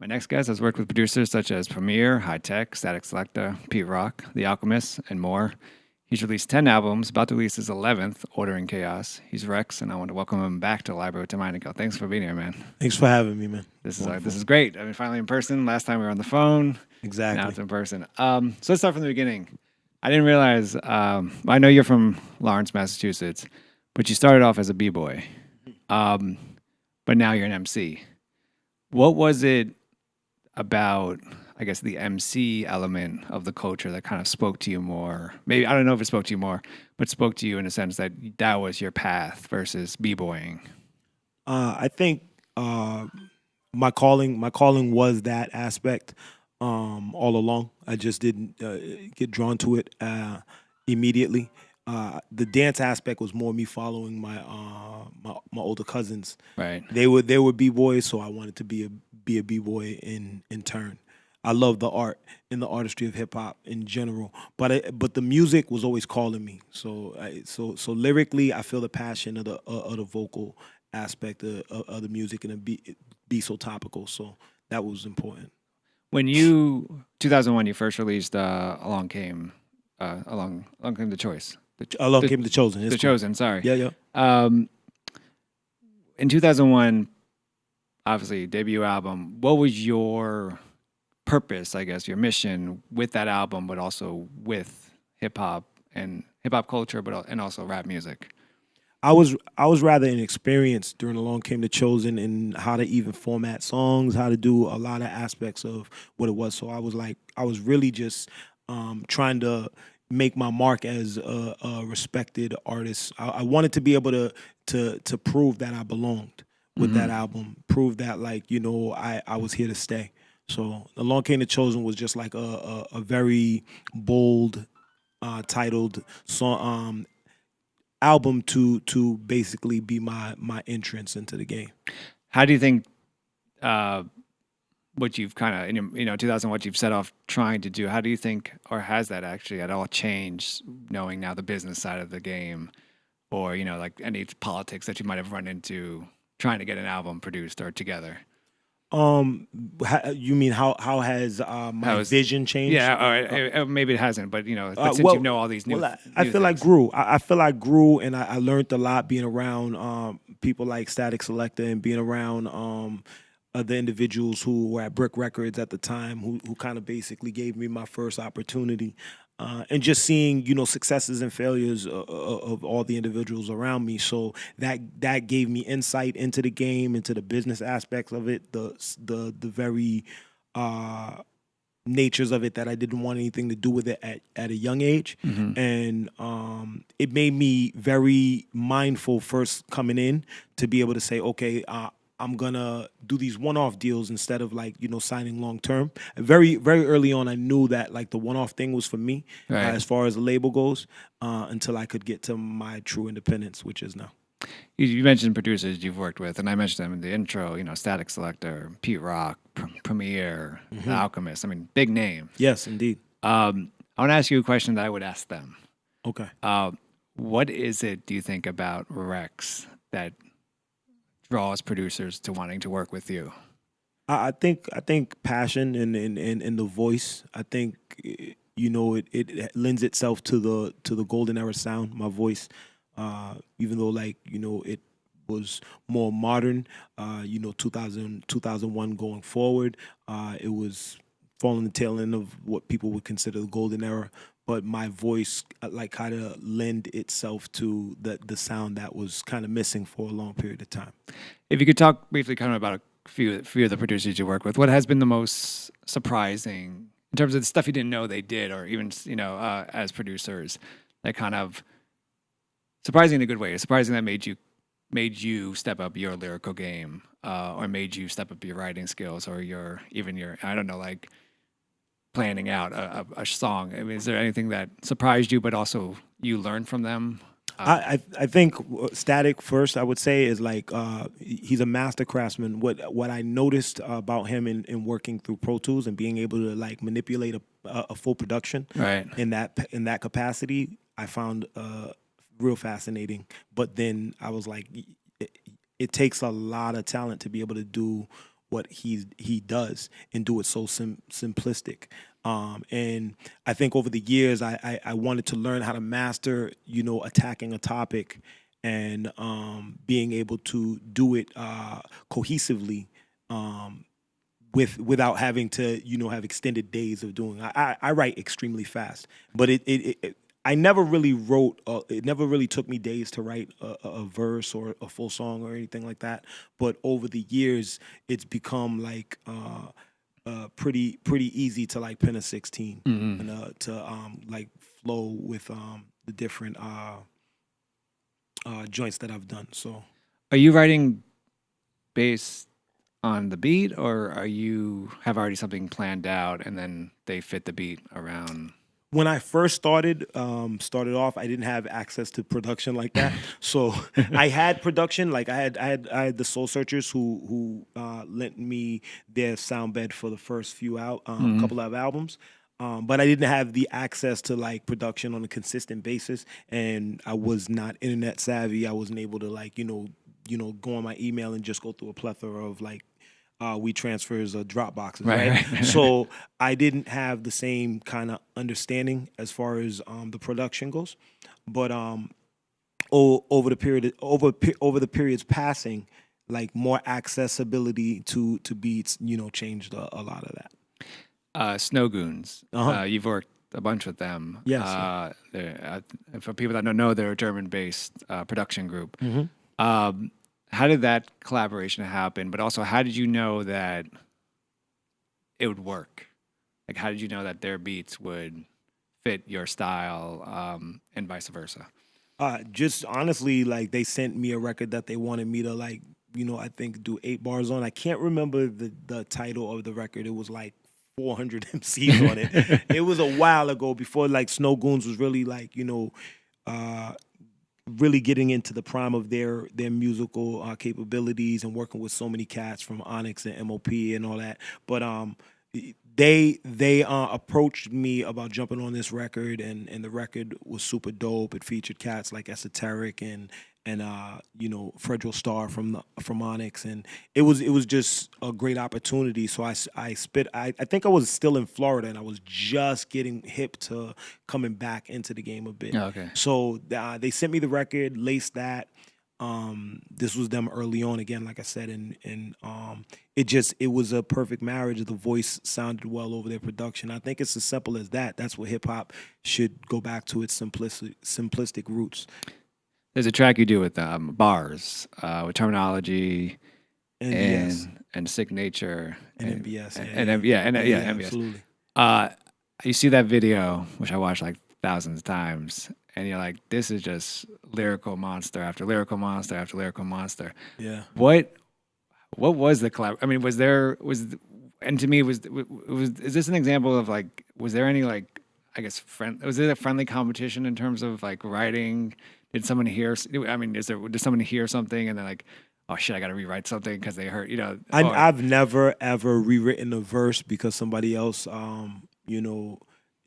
My next guest has worked with producers such as Premier, High Tech, Statik Selektah, Pete Rock, The Alchemist, and more. He's released 10 albums, about to release his 11th, Order in Chaos. He's Reks, and I want to welcome him back to Library to Einenkel. Thanks for being here, man. Thanks for having me, man. This is great. I mean, finally in person. Last time we were on the phone. Exactly. Now it's in person. So let's start from the beginning. I didn't realize, I know you're from Lawrence, Massachusetts, but you started off as a B-boy. But now you're an MC. What was it about, I guess, the MC element of the culture that kind of spoke to you more? Maybe, I don't know if it spoke to you more, but spoke to you in a sense that that was your path versus b-boying. I think my calling was that aspect all along. I just didn't get drawn to it immediately. The dance aspect was more me following my older cousins. Right. They were b-boys, so I wanted to be a b-boy in turn. I love the art and the artistry of hip hop in general, but the music was always calling me. So lyrically, I feel the passion of the vocal aspect of the music, and it be so topical. So that was important. When you, 2001, you first released Along Came the Choice. Along Came the Chosen. The Chosen, sorry. Yeah. In 2001, obviously, debut album, what was your purpose, I guess, your mission with that album, but also with hip hop and hip hop culture, and also rap music? I was rather inexperienced during Along Came the Chosen in how to even format songs, how to do a lot of aspects of what it was. So I was really just trying to make my mark as a respected artist. I wanted to be able to prove that I belonged with that album, prove that I was here to stay. So Along Came the Chosen was just like a very bold titled song album to basically be my entrance into the game. How do you think what you've kind of, in 2000, what you've set off trying to do, how do you think, or has that actually at all changed, knowing now the business side of the game, or, like any politics that you might have run into trying to get an album produced or together? You mean how has my vision changed? Yeah, or maybe it hasn't, but but since you know all these new, I feel like grew. I feel like grew, and I learned a lot being around people like Statik Selektah and being around the individuals who were at Brick Records at the time, who kind of basically gave me my first opportunity. And just seeing, successes and failures of all the individuals around me, so that gave me insight into the game, into the business aspects of it, the very natures of it that I didn't want anything to do with it at a young age, and it made me very mindful first coming in to be able to say, okay, I'm gonna do these one-off deals instead of signing long-term. Very, very early on, I knew that the one-off thing was for me, right, as far as the label goes, until I could get to my true independence, which is now. You mentioned producers you've worked with, and I mentioned them in the intro. Statik Selektah, Pete Rock, Premier, The Alchemist. I mean, big name. Yes, indeed. I want to ask you a question that I would ask them. Okay. What is it, do you think, about Reks that draws producers to wanting to work with you? I think passion and the voice. I think it lends itself to the golden era sound. My voice, even though it was more modern. 2001 going forward, it was falling the tail end of what people would consider the golden era. But my voice kind of lend itself to the sound that was kind of missing for a long period of time. If you could talk briefly kind of about a few of the producers you work with, what has been the most surprising in terms of the stuff you didn't know they did, or even as producers, that kind of surprising in a good way, surprising that made you step up your lyrical game, or made you step up your writing skills, or your I don't know, like planning out a song. I mean, is there anything that surprised you, but also you learned from them? I think Statik first, I would say, is he's a master craftsman. What I noticed about him in working through Pro Tools and being able to manipulate a full production, right, in that capacity, I found real fascinating. But then I was like, it takes a lot of talent to be able to do what he does and do it so simplistic. And I think over the years, I wanted to learn how to master, attacking a topic and being able to do it cohesively, without having to have extended days of doing. I write extremely fast, but I never really wrote. It never really took me days to write a verse or a full song or anything like that. But over the years, it's become like pretty easy to like pen a 16 and to like flow with the different joints that I've done. So, Are you writing based on the beat, or are you have already something planned out and then they fit the beat around? when I first started off, I didn't have access to production like that. So I had production, like I had the Soul Searchers who lent me their sound bed for the first few couple of albums. But I didn't have the access to like production on a consistent basis, and I was not internet savvy. I wasn't able to like go on my email and just go through a plethora of like we transfers or drop boxes, right? So I didn't have the same kind of understanding as far as the production goes. But over the periods passing, like more accessibility to beats, changed a lot of that. Snow Goons. Uh-huh. You've worked a bunch with them. Yes. For people that don't know, they're a German-based production group. Mm-hmm. How did that collaboration happen? But also, how did you know that it would work? Like, how did you know that their beats would fit your style, and vice versa? Just honestly, like they sent me a record that they wanted me to like, I think do 8 bars on. I can't remember the title of the record. It was like 400 MCs on it. It was a while ago before like Snow Goons was really like, really getting into the prime of their musical capabilities and working with so many cats from Onyx and MOP and all that. But they approached me about jumping on this record, and the record was super dope. It featured cats like Esoteric and Fredro Starr from Onyx, and it was just a great opportunity. So I think I was still in Florida, and I was just getting hip to coming back into the game a bit. Oh, okay. So they sent me the record, laced that. This was them early on again, like I said, and it was a perfect marriage. The voice sounded well over their production. I think it's as simple as that. That's what hip hop should go back to, its simplistic roots. There's a track you do with bars, with terminology NBS. and sick nature And MBS. MBS. Absolutely. You see that video, which I watched like thousands of times, and you're like, this is just lyrical monster after lyrical monster after lyrical monster. Yeah. What was the collab? I mean, and to me, is this an example of like, was there any like, I guess, was it a friendly competition in terms of like writing? Did someone hear? I mean, did someone hear something and then like, oh shit, I got to rewrite something because they heard, I've never ever rewritten a verse because somebody else,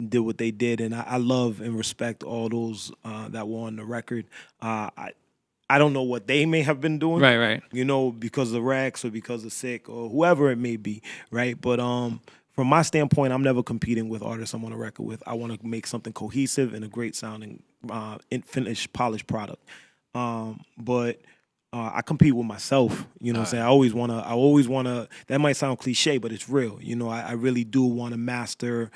did what they did, and I love and respect all those that were on the record. I don't know what they may have been doing, right, because of Reks or because of Sick or whoever it may be, right? But from my standpoint, I'm never competing with artists I'm on a record with. I want to make something cohesive and a great sounding, finished, polished product. But I compete with myself. You know what I'm saying? I always wanna. That might sound cliche, but it's real. I really do want to master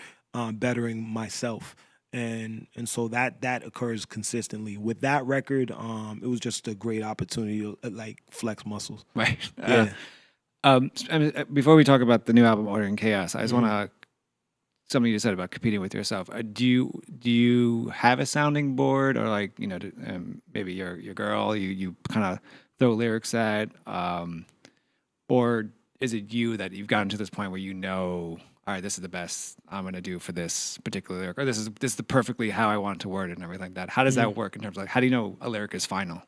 bettering myself. And so that occurs consistently. With that record, it was just a great opportunity to like flex muscles. Right. Yeah. I mean, before we talk about the new album Order and Chaos, I just want to something you said about competing with yourself. Do you have a sounding board, or like maybe your girl you kind of throw lyrics at, or is it you that you've gotten to this point where all right, this is the best I'm going to do for this particular lyric, or this is perfectly how I want to word it and everything like that. How does that work in terms of like, how do you know a lyric is final?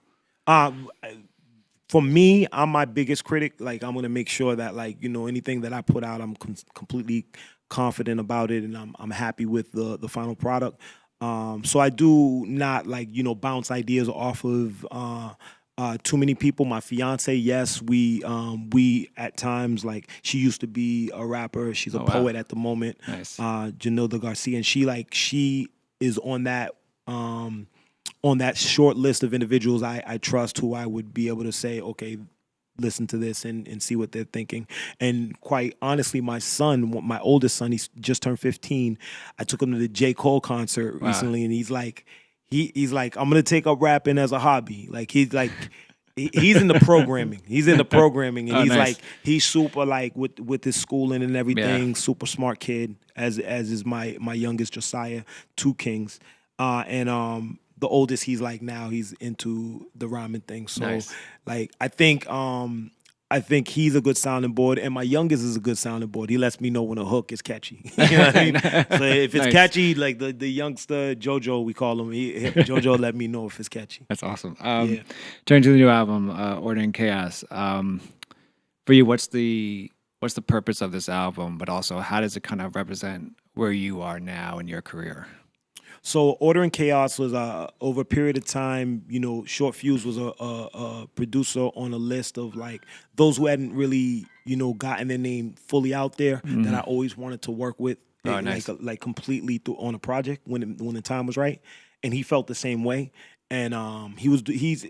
For me, I'm my biggest critic. Like, I'm going to make sure that like, anything that I put out, I'm completely confident about it, and I'm happy with the final product. So I do not like, bounce ideas off of too many people. My fiance, yes, we at times, like, she used to be a rapper. She's a poet at the moment. Nice. Janilda Garcia, and she is on that short list of individuals I trust, who I would be able to say, okay, listen to this and see what they're thinking. And quite honestly, my son, my oldest son, he's just turned 15. I took him to the J. Cole concert recently, and he's like, I'm gonna take up rapping as a hobby. Like, he's in the programming. He's in the programming, and he's nice. like, he's super, like, with his schooling and everything. Super smart kid, as is my youngest Josiah, two kings, and the oldest, he's like, now he's into the rhyming thing. So Nice. like, I think he's a good sounding board, and my youngest is a good sounding board. He lets me know when a hook is catchy. You know what I mean? So if it's Nice. catchy, like the youngster JoJo, we call him, JoJo let me know if it's catchy. That's awesome. Yeah. Turning to the new album, Order and Chaos. For you, what's the purpose of this album? But also, how does it kind of represent where you are now in your career? So Order and Chaos was over a period of time. Short Fyuz was a producer on a list of, like, those who hadn't really gotten their name fully out there, that I always wanted to work with, Nice. like completely on a project when the time was right. And he felt the same way. And he's.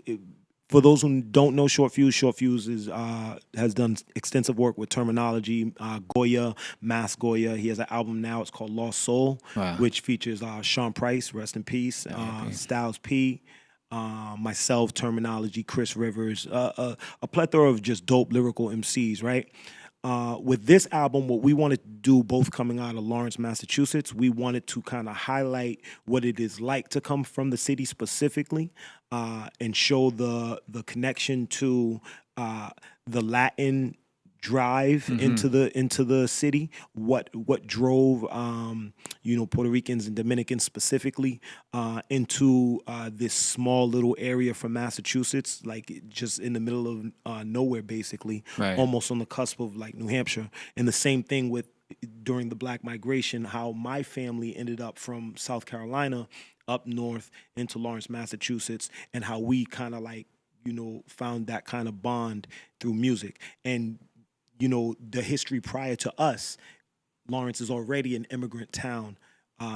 For those who don't know Short Fyuz has done extensive work with Terminology, Goya, Mass Goya. He has an album now. It's called Lost Soul, which features Sean Price, rest in peace, Styles P, myself, Terminology, Chris Rivers, a plethora of just dope lyrical MCs, right? With this album, what we wanted to do, both coming out of Lawrence, Massachusetts, we wanted to kind of highlight what it is like to come from the city specifically, and show the connection to the Latin drive into the city. What drove Puerto Ricans and Dominicans specifically into this small little area from Massachusetts, like just in the middle of nowhere, basically, almost on the cusp of, like, New Hampshire. And the same thing with during the Black Migration, how my family ended up from South Carolina up north into Lawrence, Massachusetts, and how we kind of, like, found that kind of bond through music. And the history prior to us, Lawrence is already an immigrant town,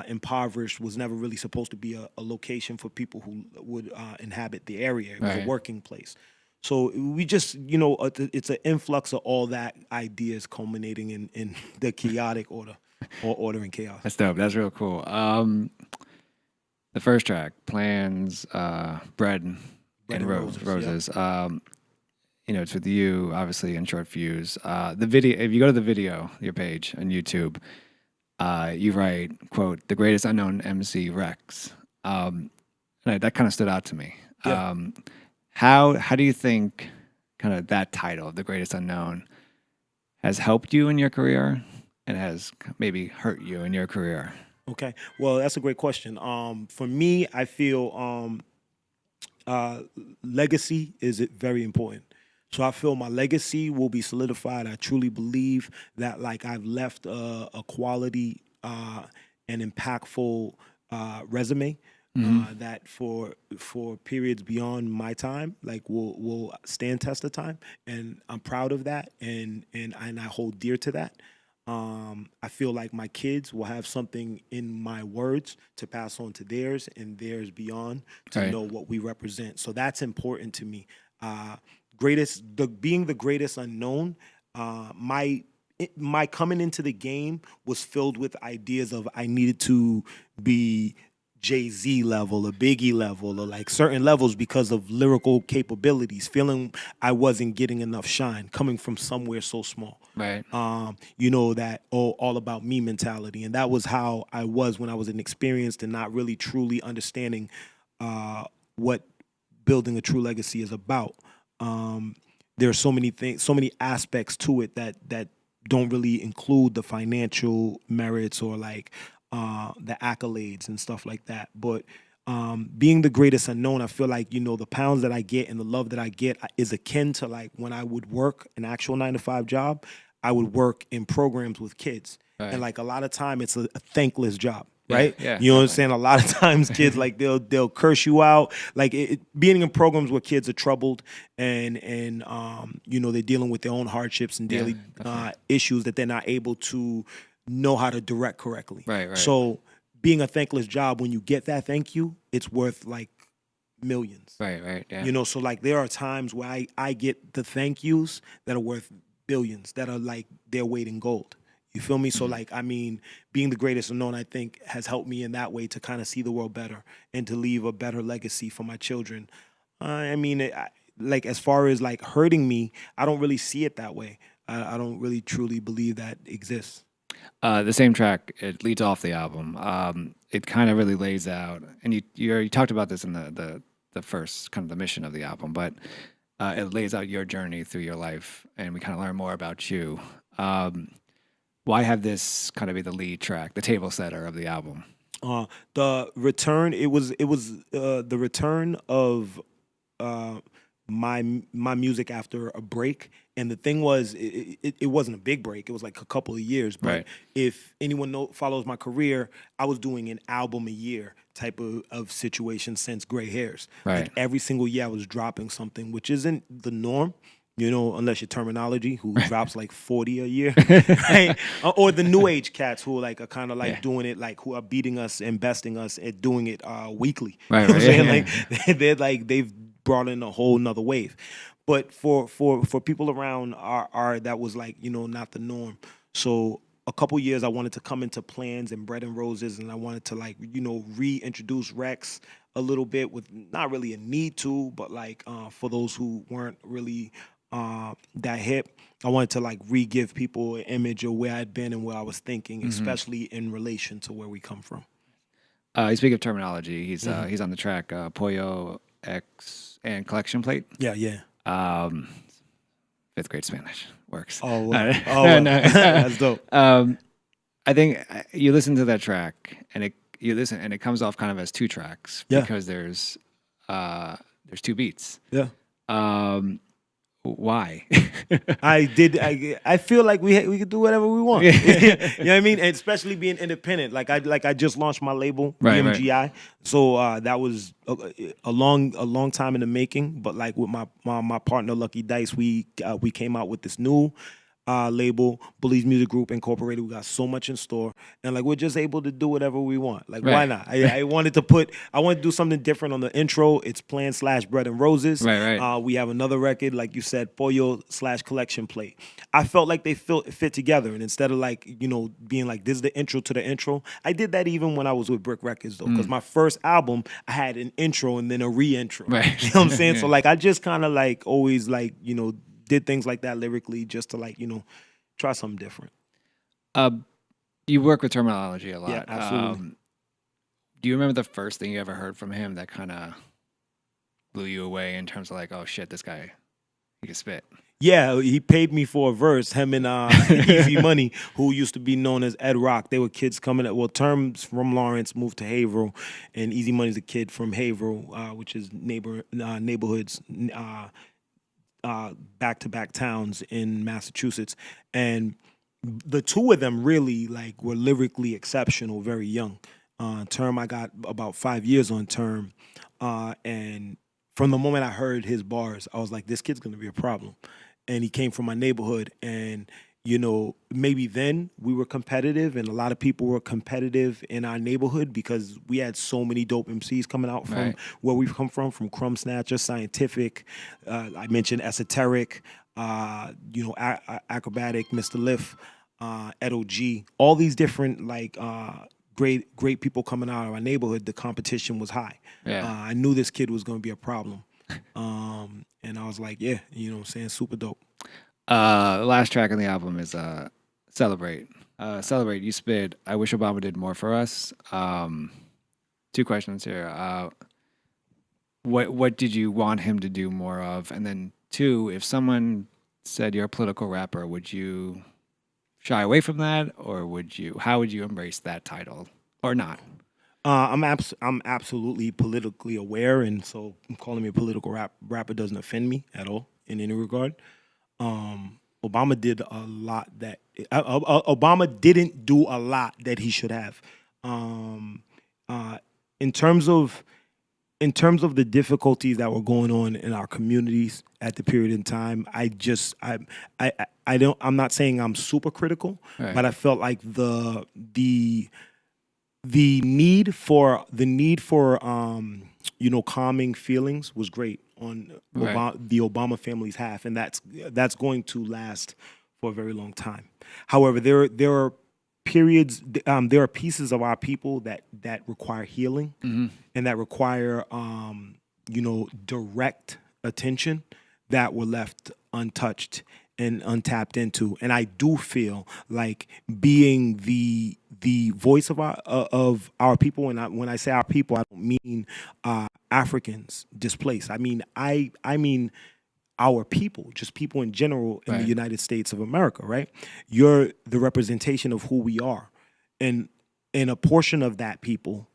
impoverished, was never really supposed to be a location for people who would inhabit the area. It was a working place. So we just, it's an influx of all that ideas culminating in the chaotic order, or Order and Chaos. That's dope. That's real cool. The first track, Plans, Bread and Roses. Yeah. It's with you, obviously, in Short Fyuz. The video, if you go to the video, your page on YouTube, you write, quote, "The greatest unknown MC, Reks." And that kind of stood out to me. Yeah. How do you think kind of that title, "The Greatest Unknown," has helped you in your career and has maybe hurt you in your career? Okay. Well, that's a great question. For me, I feel legacy is very important. So I feel my legacy will be solidified. I truly believe that, like, I've left a quality and impactful resume that for periods beyond my time, like, will stand test of time, and I'm proud of that, and I hold dear to that. I feel like my kids will have something in my words to pass on to theirs and theirs beyond, to know what we represent. So that's important to me. Being the greatest unknown, my coming into the game was filled with ideas of I needed to be Jay-Z level or Biggie level or, like, certain levels because of lyrical capabilities, feeling I wasn't getting enough shine coming from somewhere so small. Right. That all about me mentality. And that was how I was when I was inexperienced and not really truly understanding what building a true legacy is about. There are so many things, so many aspects to it that don't really include the financial merits or, like, the accolades and stuff like that. But being the greatest unknown, I feel like, the pounds that I get and the love that I get is akin to, like, when I would work an actual 9-to-5 job, I would work in programs with kids. And, like, a lot of time it's a thankless job. right? Yeah, You know what I'm definitely. saying? A lot of times kids like they'll curse you out. Like being in programs where kids are troubled and you know they're dealing with their own hardships and Yeah, daily definitely. issues that they're not able to know how to direct correctly. Right. So being a thankless job, when you get that thank you, it's worth like millions. Right. Yeah. You know, so like there are times where I get the thank yous that are worth billions, that are like their weight in gold. You feel me? So like, I mean, being the greatest unknown, I think, has helped me in that way to kind of see the world better and to leave a better legacy for my children. I mean, like as far as like hurting me, I don't really see it that way. I don't really truly believe that exists. The same track, it leads off the album. It kind of really lays out, and you already talked about this in the first kind of the mission of the album, but it lays out your journey through your life, and we kind of learn more about you. Why have this kind of be the lead track, the table setter of the album? The return, it was the return of uh, my music after a break. And the thing was, it wasn't a big break. It was like a couple of years. But Right. if anyone follows my career, I was doing an album a year type of situation since Gray Hairs. Right. Like every single year I was dropping something, which isn't the norm. You know, unless you're Terminology, who drops like 40 a year, right? Or the new age cats who are kind of like Yeah. doing it, like who are beating us and besting us at doing it weekly. Right, You know what I'm right, saying? yeah, Like they're like they've brought in a whole nother wave. But for people around our that was like, you know, not the norm. So a couple years I wanted to come into Plans and Bread and Roses, and I wanted to like, you know, reintroduce Reks a little bit with not really a need to, but like for those who weren't really that hip, I wanted to like re-give people an image of where I'd been and where I was thinking, especially in relation to where we come from. You speak of Terminology. He's on the track Pollo X and Collection Plate. Yeah. Um, fifth grade Spanish works. Oh, well. No, no. That's dope. I think you listen to that track and it comes off kind of as two tracks Yeah. because there's two beats. Yeah. Why? I feel like we could do whatever we want. You know what I mean? And especially being independent. Like I just launched my label, Right. BMGI. So that was a long time in the making. But like with my partner Lucky Dice, we came out with this new label, Bullies Music Group Incorporated. We got so much in store, and like we're just able to do whatever we want. Like why Right. not? I wanted to do something different on the intro. It's Plan/Bread and Roses. Right. We have another record, like you said, Pollo/Collection Plate. I felt like they fit together, and instead of like, you know, being like this is the intro to the intro, I did that even when I was with Brick Records though, because my first album I had an intro and then a re-intro. Right. You know what I'm saying? Yeah. So like I just kind of like always like, you know, did things like that lyrically just to like, you know, try something different. You work with Terminology a lot. Yeah, absolutely. Do you remember the first thing you ever heard from him that kind of blew you away in terms of like, oh shit, this guy, he can spit? Yeah, he paid me for a verse. Him and Easy Money, who used to be known as Ed Rock. They were kids coming at Terms from Lawrence moved to Haverhill, and Easy Money's a kid from Haverhill, which is neighborhoods, back-to-back towns in Massachusetts, and the two of them really like were lyrically exceptional very young. Term, I got about 5 years on Term, and from the moment I heard his bars, I was like, this kid's gonna be a problem. And he came from my neighborhood, and you know, maybe then we were competitive, and a lot of people were competitive in our neighborhood because we had so many dope MCs coming out from Right. where we've come from Crumb Snatcher, Scientific, I mentioned Esoteric, you know, Acrobatic, Mr. Lift, Edo G, all these different like great people coming out of our neighborhood. The competition was high. Yeah. I knew this kid was going to be a problem, and I was like, yeah, you know what I'm saying, super dope. The last track on the album is Celebrate. Celebrate, you spit, I wish Obama did more for us. Two questions here. What did you want him to do more of? And then two, if someone said you're a political rapper, would you shy away from that, or how would you embrace that title or not? I'm absolutely politically aware, and so calling me a political rapper doesn't offend me at all in any regard. Obama did a lot that Obama didn't do a lot that he should have. Um, uh, in terms of the difficulties that were going on in our communities at the period in time, I don't, I'm not saying I'm super critical, Right. but I felt like the need for calming feelings was great on Right. the Obama family's half, and that's going to last for a very long time. However, there are periods, there are pieces of our people that require healing and that require direct attention that were left untouched and untapped into. And I do feel like being the voice of our people, and when I say our people, I don't mean Africans displaced. I mean our people, just people in general in the Right. United States of America, right? You're the representation of who we are. And a portion of that people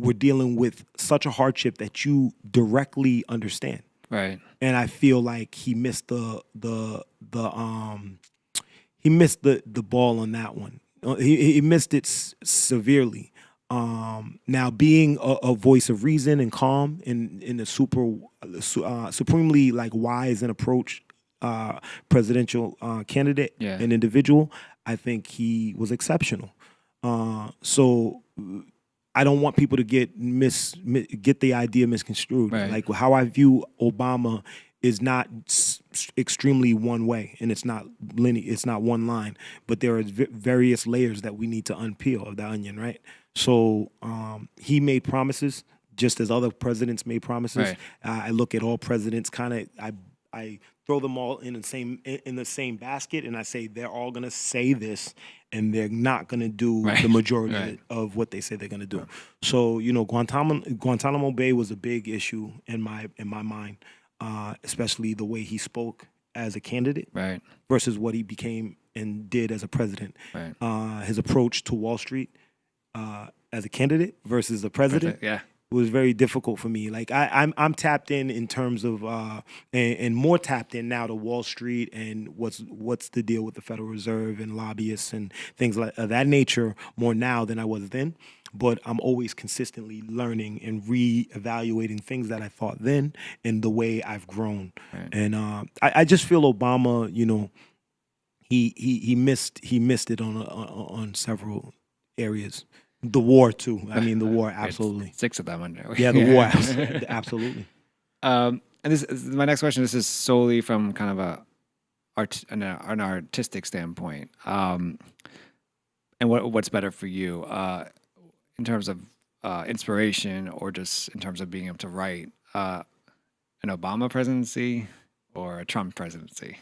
were dealing with such a hardship that you directly understand. Right. And I feel like he missed the ball on that one. He missed it severely. Now, being a voice of reason and calm in a supremely like wise and approach presidential candidate Yeah. and individual, I think he was exceptional. So I don't want people to get the idea misconstrued. Right. Like how I view Obama is not extremely one way, and it's not linear. It's not one line, but there are various layers that we need to unpeel of the onion, right? So he made promises, just as other presidents made promises. Right. I look at all presidents kind of. I throw them all in the same basket, and I say they're all gonna say this, and they're not gonna do Right. the majority Right. of what they say they're gonna do. So Guantanamo Bay was a big issue in my mind, especially the way he spoke as a candidate Right. versus what he became and did as a president. Right. His approach to Wall Street as a candidate versus a president Yeah. was very difficult for me. Like I'm tapped in terms of and more tapped in now to Wall Street and what's the deal with the Federal Reserve and lobbyists and things like of that nature more now than I was then. But I'm always consistently learning and reevaluating things that I thought then and the way I've grown. Right. And I just feel Obama, he missed it on several areas. The war too. I mean, the war absolutely. 6 of them under. Yeah, the war absolutely. And this my next question. This is solely from kind of an artistic standpoint. And what's better for you in terms of inspiration, or just in terms of being able to write an Obama presidency or a Trump presidency?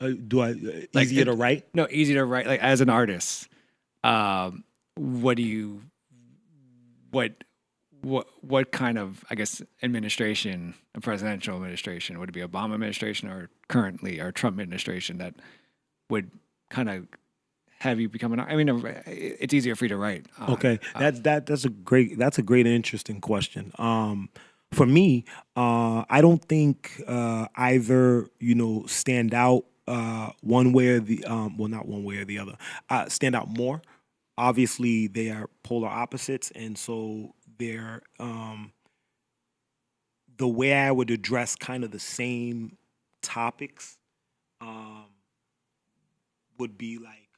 Easier to write? No, easy to write. Like as an artist, what kind of, I guess, administration, a presidential administration, would it be Obama administration or currently or Trump administration that would kind of have you become an? I mean, it's easier for you to write. Okay, that's a great and interesting question. For me, I don't think either stand out one way or the not one way or the other. Stand out more. Obviously, they are polar opposites, and so they're the way I would address kind of the same topics would be like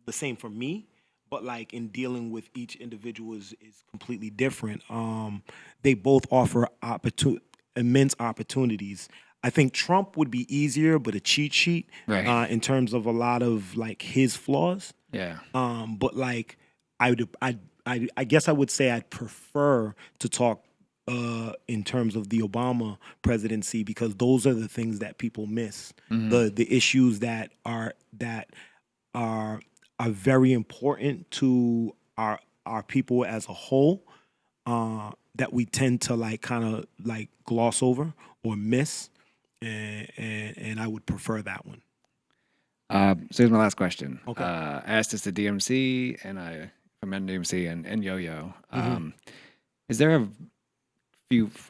the same for me, but like in dealing with each individual is completely different. They both offer immense opportunities. I think Trump would be easier, but a cheat sheet in terms of a lot of like his flaws. Yeah. But like I guess I would say I'd prefer to talk in terms of the Obama presidency because those are the things that people miss. The issues that are very important to our people as a whole that we tend to like kind of like gloss over or miss, and I would prefer that one. So here's my last question. Okay. I asked this to DMC and from DMC and Yo-Yo. Is there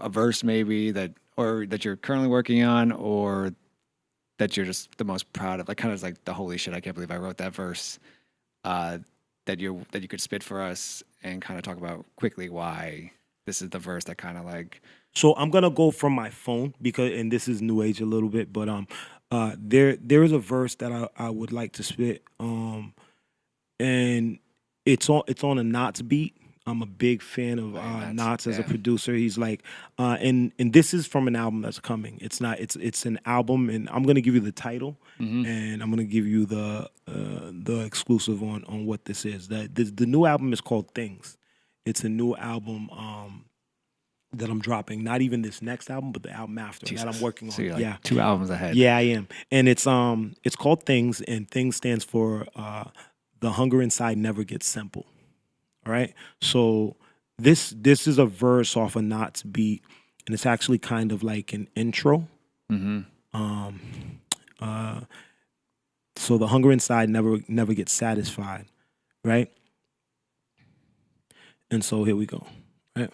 a verse maybe that you're currently working on, or that you're just the most proud of? Like kind of like the holy shit, I can't believe I wrote that verse. that you could spit for us and kind of talk about quickly why this is the verse that kind of like. So I'm gonna go from my phone and this is new age a little bit, but there is a verse that I would like to spit, and it's on a Knots beat. I'm a big fan of Knots as a producer. He's like, and this is from an album that's coming. It's an album, and I'm gonna give you the title, and I'm gonna give you the exclusive on what this is. The new album is called Things. It's a new album that I'm dropping. Not even this next album, but the album after that I'm working on. So you're like 2 albums ahead. Yeah, I am, and it's called Things, and Things stands for the hunger inside never gets simple. All right. So this is a verse off a Knots beat, and it's actually kind of like an intro. So the hunger inside never gets satisfied, right? And so here we go. Right.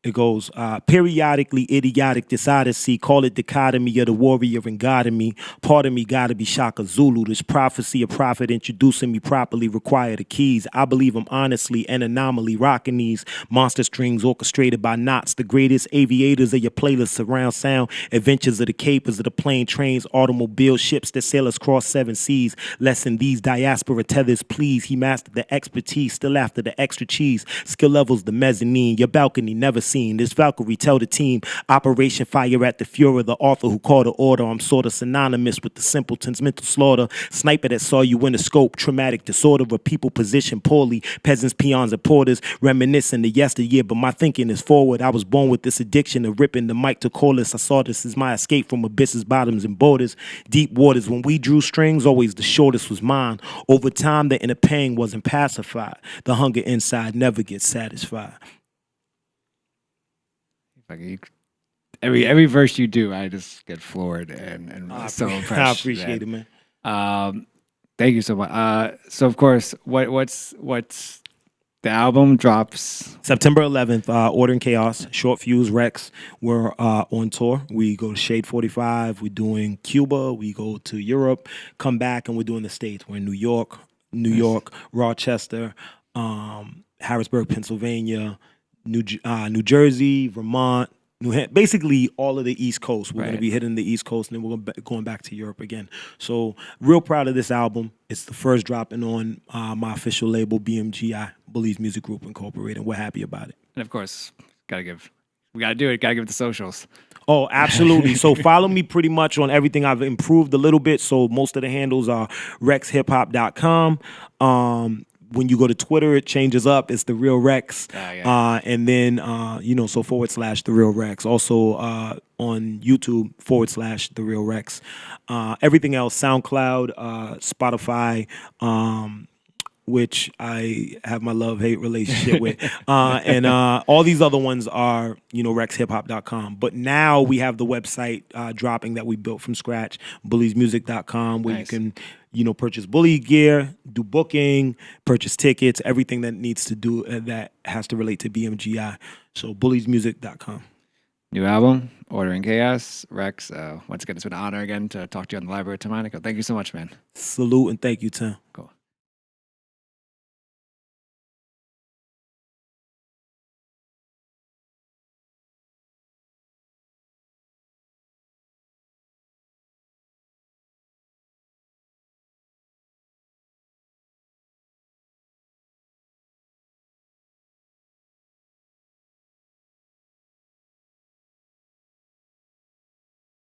It goes, periodically idiotic, this odyssey, call it dichotomy of the warrior and God in me. Part of me gotta be Shaka Zulu. This prophecy, a prophet introducing me properly, require the keys. I believe I'm honestly an anomaly, rocking these monster strings orchestrated by knots. The greatest aviators of your playlist, surround sound, adventures of the capers of the plane, trains, automobile, ships that sail us across 7 seas. Lessen these diaspora tethers, please. He mastered the expertise, still after the extra cheese. Skill levels, the mezzanine, your balcony never seen. This Valkyrie tell the team, Operation Fire at the Fuhrer, the author who called the order. I'm sort of synonymous with the simpleton's mental slaughter. Sniper that saw you in the scope, traumatic disorder of people positioned poorly. Peasants, peons, and porters, reminiscing the yesteryear, but my thinking is forward. I was born with this addiction of ripping the mic to chorus. I saw this as my escape from abysses, bottoms, and borders. Deep waters, when we drew strings, always the shortest was mine. Over time, the inner pain wasn't pacified. The hunger inside never gets satisfied. Like every verse you do, I just get floored and so impressed. I appreciate it, man. Thank you so much. So of course, what's the album drops September 11th. Order and Chaos, Short Fyuz, Reks. We're on tour. We go to Shade 45. We're doing Cuba. We go to Europe. Come back and we're doing the States. We're in New York, Rochester, Harrisburg, Pennsylvania. New Jersey, Vermont, basically all of the East Coast. We're going to be hitting the East Coast, and then we're going back to Europe again. So real proud of this album. It's the first dropping on my official label, BMGI, Bullies Music Group Incorporated, and we're happy about it. And of course, we got to do it. Got to give it the socials. Oh, absolutely. So follow me pretty much on everything. I've improved a little bit. So most of the handles are ReksHipHop.com. When you go to Twitter, it changes up. It's The Real Reks. And then, so / The Real Reks. Also on YouTube / The Real Reks. Everything else, SoundCloud, Spotify, which I have my love-hate relationship with. And all these other ones are, ReksHipHop.com. But now we have the website dropping that we built from scratch, BulliesMusic.com, where you can purchase Bully gear, do booking, purchase tickets, everything that needs to do that has to relate to BMGI. So BulliesMusic.com. New album, Order and Chaos, Reks. Once again, it's been an honor again to talk to you on the Library of Einenkel. Thank you so much, man. Salute and thank you, Tim. Cool.